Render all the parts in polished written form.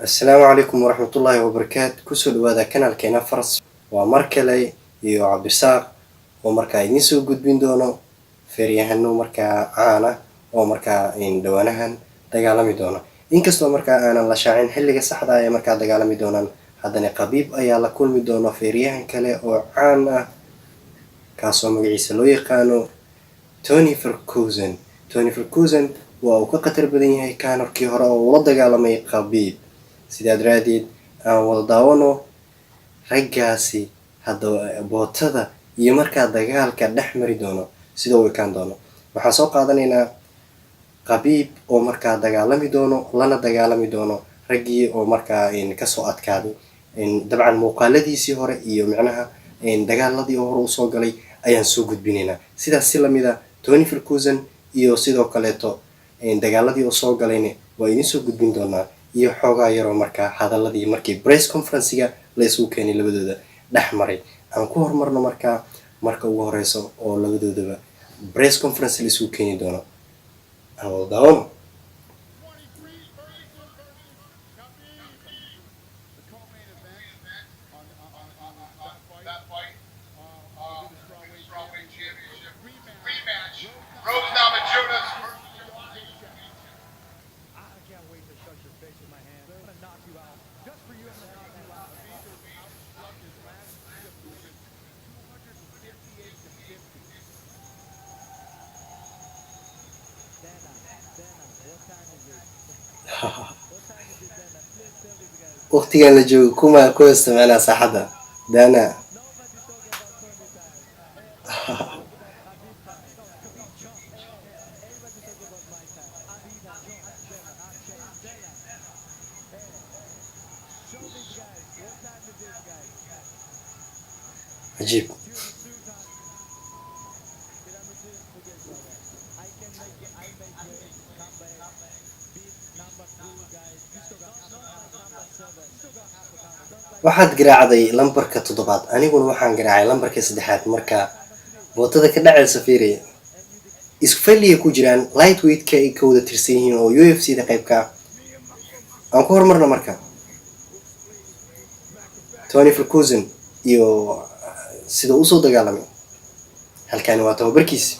السلام عليكم ورحمة الله وبركاته كسل وهذا كان الكينا فرس ومركلي يو عبد الساق ومركا ينسو قد بين دونه فريهنو مركا عانا ومركا إن دوانهن دقالمي دونا إنكستو مركا أنا لا شاعين حلقة صحدا يا مركا دقالمي دونا هذا قبيب أيا لا كل مدونه فريهن كله أو عانا كاسو مقعيس لو يقانو توني فركوزن وأو كقتر بدنيه كان ركي هرا ولا دقالمي قبيب sidaad raadid aan wada daawano raggaasi hadda bootada iyo markaa dagaalka dhex mari doono sida uu ekaan doono waxaan soo qaadanaynaa qabiib oo markaa dagaalami doono lana dagaalami doono raggii oo markaa kasoo adkaaday dabcan muuqaaladiisii hore iyo micnaha dagaaladii oo hore usoo galay ayaan soo gudbinaynaa sidaas si lamida Tony Ferguson iyo sidoo kaleeto dagaaladii oo soo galayna waa idin soo gudbin doonaa iyo xoogaa yaroo markaa hadaladii markii press conference-ga la isugu keenay labadooda dhex maray aan ku hormarno marka ugu horeyso oo labadoodaba press conference la isugu keeni doono aan wada daawano. waqtigan la joogo kuma ku isticmaalaa saaxada dana عجيب waxaad garaacday lambarka 7 aniguna waxaan garaacay lambarka 3 marka bootada ka dhacaysa fiiriye isku faliye ku jiraan lightweight ka ay kooda tirsan yihiin oo UFC da qaybka aan ku hormarno marka Tony Ferguson iyo sida uu soo dagaalamay halkaan waa tababarkiisa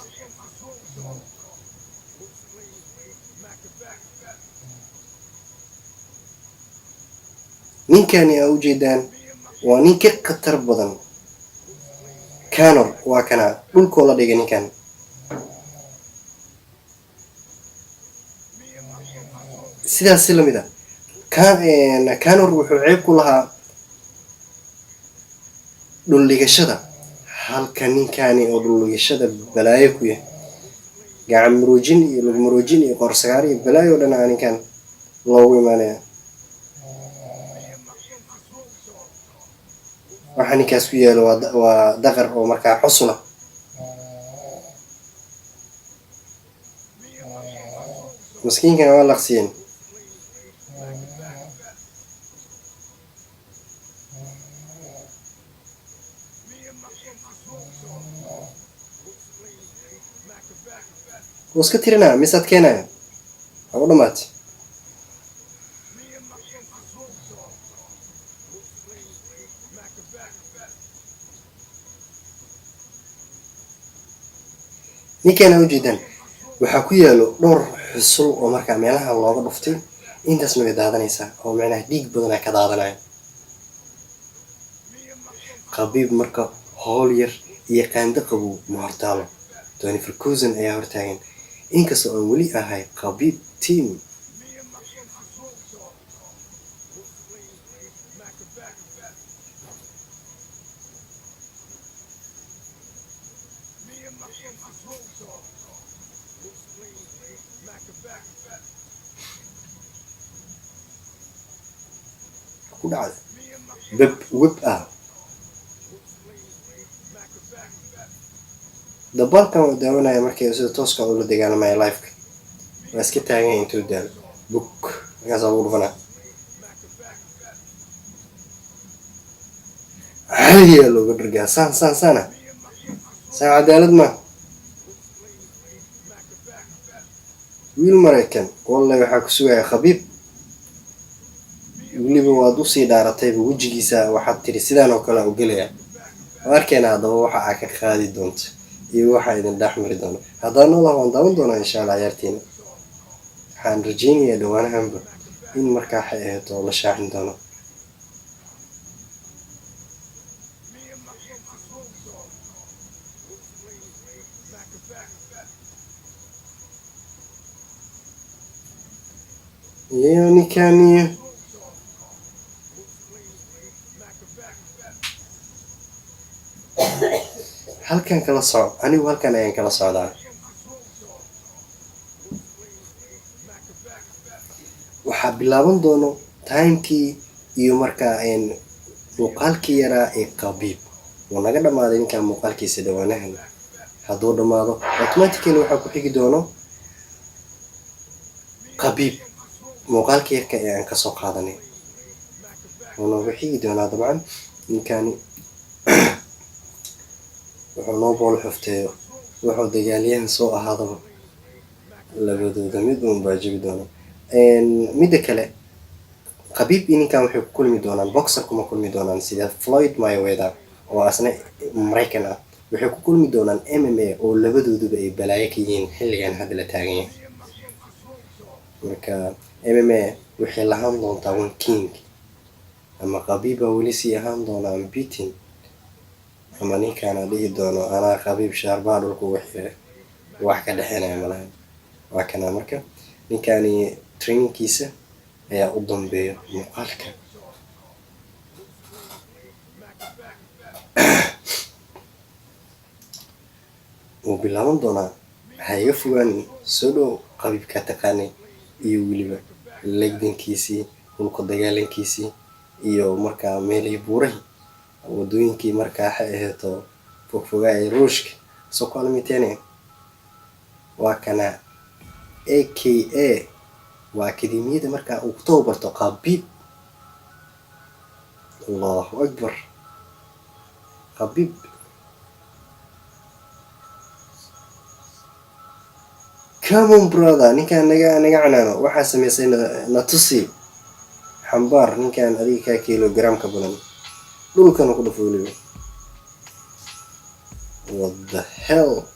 ninkani ay u jeedaan waa nin ka khatar badan Conor waa kana dhulkoo la dhigay ninkan sidaas si lamida Conor wuxuu ceeb ku lahaa dhul dhigashada halka ninkani oo dhul dhigashada balaayo ku yahay gacan muruujin iyo lug muruujin iyo qorsagaar iyo balaayo dhan ninkan loogu imaanaya waxaan ninkaas ku yeelo waa daqar oo markaa xusna miskiinkan waa laqsiyeen واسكا تيرنا ميسات كينا أو دمات ninkan u jeedan waxa ku yaalo dhowr xusul oo markaa meelaha looga dhuftay intaas ma daadanaysa oo macnaha dhiig badan ka daadanaya qabiib marka hool yar iyo qaando qabow ma hortaalo Tony Ferguson ayaa hortaagan inkastoo aan weli ahay qabiib team ku dhacday web dabalkan uu daawanaya markii sida tooska uu la dagaalamay live-ka waa iska taagan intuu daal book gaas ugu dhufana عالية لو قدر سان سان عدالة ما ويل مريكان والله يحاك سوى يا خبيب weliba waad usii dhaaratayba wejigiisa waxaad tiri sidaan oo kale u gelaya. Arkayna haddaba waxa aad ka qaadi doonto iyo waxa idin dhex mari doono. Haddana waan daawan doonaa insha Allah ciyaartiina. Waxaan rajaynayaa dhawaanahanba in markaa waxay ahayd oo la shaacin doono. يعني كان halkan kala soco anigu halkan ayaan kala socdaa. waxaa bilaaban doono timekii iyo markaa muuqaalkii yaraa ee qabiib wuu naga dhammaaday ninkan muuqaalkiisa dhawaanahan. hadduu dhammaado automatically waxaa ku xigi doono qabiib muuqaalkii yarka ee aan kasoo qaadanay wuu nooga xigi doonaa dabcan. ninkani wuxuu noo bool xufteeyo wuxuu dagaalyahan soo ahaadaba labadooda mid uun baa jabi doona. midda kale qabiib iyo ninkan waxay ku kulmi doonaan boxer kuma kulmi doonaan sida Floyd Mayweather oo asna Mareykan ah. waxay ku kulmi doonaan MMA oo labadooduba ay balaayo ka yihiin xilligan hadda la taagan yahay. marka MMA waxay lahaan doontaa one king ama qabiiba weli sii ahaan doonaa beating ama ninkaana dhihi doono anaa qabiib shaarbaa dhulku waxay wax ka dhexeynaya malaha. waa kana marka ninkani trainingkiisa ayaa u dambeeyo muuqaalka. wuu bilaaban doonaa. waxaa iga fogaan soo dhow qabiibka taqaanay iyo weliba legdankiisii dhulka dagaalankiisii iyo markaa meelihii buurahii wadooyinkii markaa waxay aheeto fogfogaa ee ruushka soo kaalmiteene. waa kana aka waa akademiyada markaa uu ku tababarto qabiib. allahu akbar qabiib. come on brother ninkan naga canaano waxaa samaysay natusi xambaar ninkan adiga kaa kilogram ka badan dhulkana ku dhafo weliba. what the hell.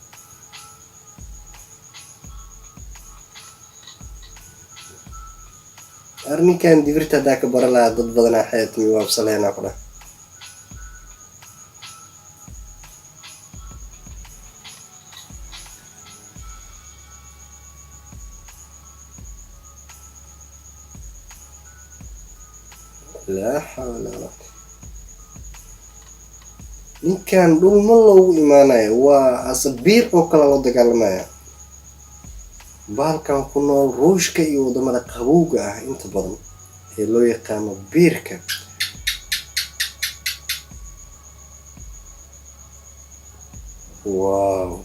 arninkan dibirta haddaa ka baran lahaa dad badanaa xeet mi waabsaleenaa ku dhah. laa xawla walaa ninkan dhulma loogu imaanayo waa asabiir oo kale loo dagaalamaya. baalkan ku nool ruushka iyo wadamada qabowga ah inta badan ee loo yaqaano biirka. wow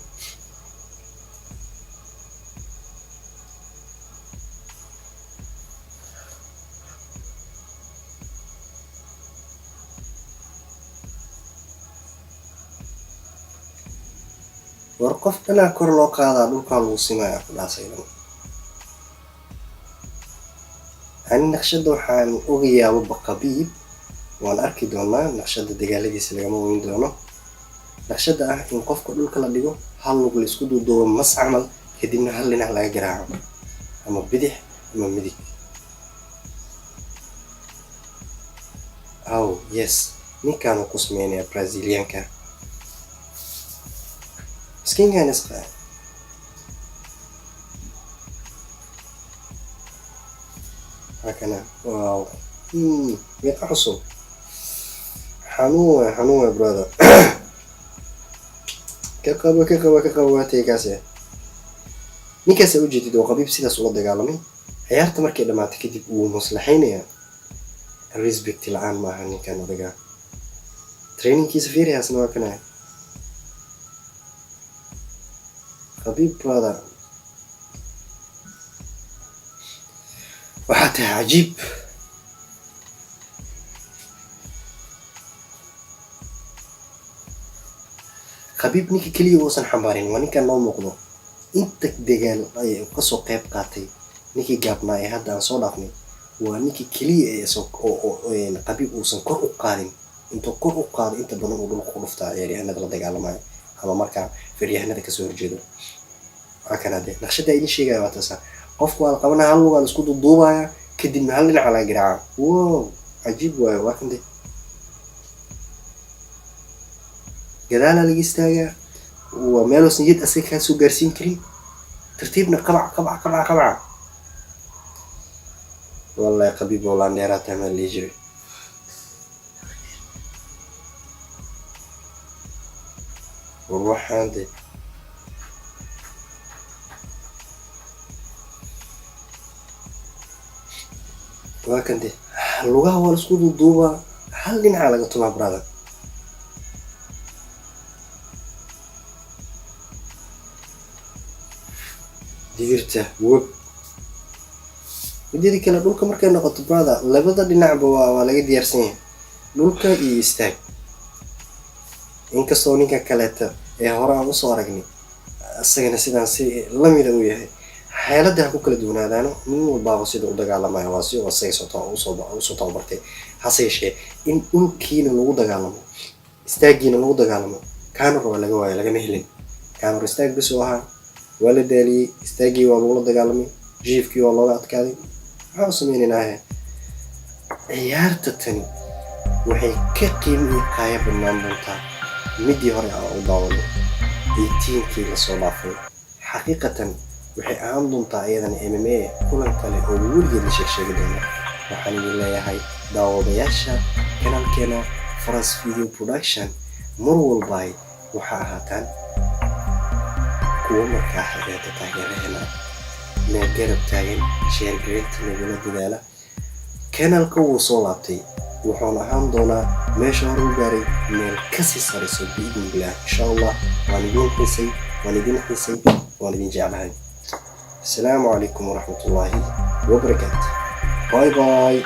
war qof dhanaa kor loo qaadaa dhulkaa lagu simaya ku dhaasaydan. ani naqshada waxaan oga yaababa qabiib waan arki doonaa. naqshada dagaaladiisa lagama weyn doono. naqshada ah in qofka dhulka la dhigo hal lug la isku duuduubo mas camal kadibna hal dhinac laga garaaco ama bidix ama midig. oh yes ninkaan ku sameynaya brazilianka skinkan isqa. hakana wow meeqa cusub xanuun brother. ka qabo waatay kaase. ninkaas u jeedid oo qabiib sidaas ula dagaalamay. ciyaarta markay dhamaatay kadib uu maslaxaynaya. respect la'aan maaha ninkan odaga. trainingkiisa fiiriyaasna waa kana qabiib brother. waxaa tahay cajiib. qabiib ninka keliya uusan xambaarin waa ninkan noo muuqdo. inta dagaal ay kasoo qayb qaatay ninkii gaabnaa ee hadda aan soo dhaafnay waa ninkii keliya ee qabiib uusan kor u qaadin intuu kor u qaado inta badan uu dhulka ku dhuftaa ciyaaryahanada la dagaalamayo ama markaa feeryahanada kasoo horjeedo. waa kan hadee naqshada idin sheegaya waa taasa qofku waa la qabanaya hal lugaan isku duuduubaya kadibna hal dhinaca laga garaaca. wow cajiib waayo. waa kan de gadaala laga istaagaa waa meeluusan yad asaga kaa soo gaarsiin karin tartiibna qabac qabac qabac qabaca. wallahi qabiib oo laandheeraa taamaa lii jiray. waxaan de waa kan de lugaha waa la isku duuduubaa hal dhinaca laga tumaa brother. digirta wog midida kale dhulka markay noqoto brother labada dhinacba waa laga diyaarsan yahay dhulka iyo istaag. inkastoo ninka kaleeta ee hore aan usoo aragnay isagana sidaan si lamida uu yahay xeelada ha ku kala duwanaadaano nin walbaaba sida u dagaalamayo waa si asaga usoo tababartay. hase yeeshee in dhulkiina lagu dagaalamo istaagiina lagu dagaalamo kaanur waa laga waayo lagama helin. kaanur istaag bis u ahaa waa la daaliyey istaagii waa lagula dagaalamay jiifkii waa looga adkaaday. maxaa u sameynaynaahe ciyaarta tani waxay ka qiimo iyo qaaya badnaan doontaa midii hore aan u daawano 18kii lasoo dhaafay. xaqiiqatan waxay ahaan doontaa iyadana MMA kulan kale oo weligeed la sheegi doona. waxaan idin leeyahay daawadayaasha kanaalkeena Faras Video Production mar walbaay waxaa ahaataan kuwa markaa xageeta taageeraheena na garab taagan share gareynta nagula dadaala. kanaalka wuu soo laabtay wuxuuna ahaan doonaa meesha hore u gaaray meel kasii sarayso biidnillah insha allah. waan idin xiisay waan idin jeclahay. السلام عليكم ورحمة الله وبركاته. باي باي.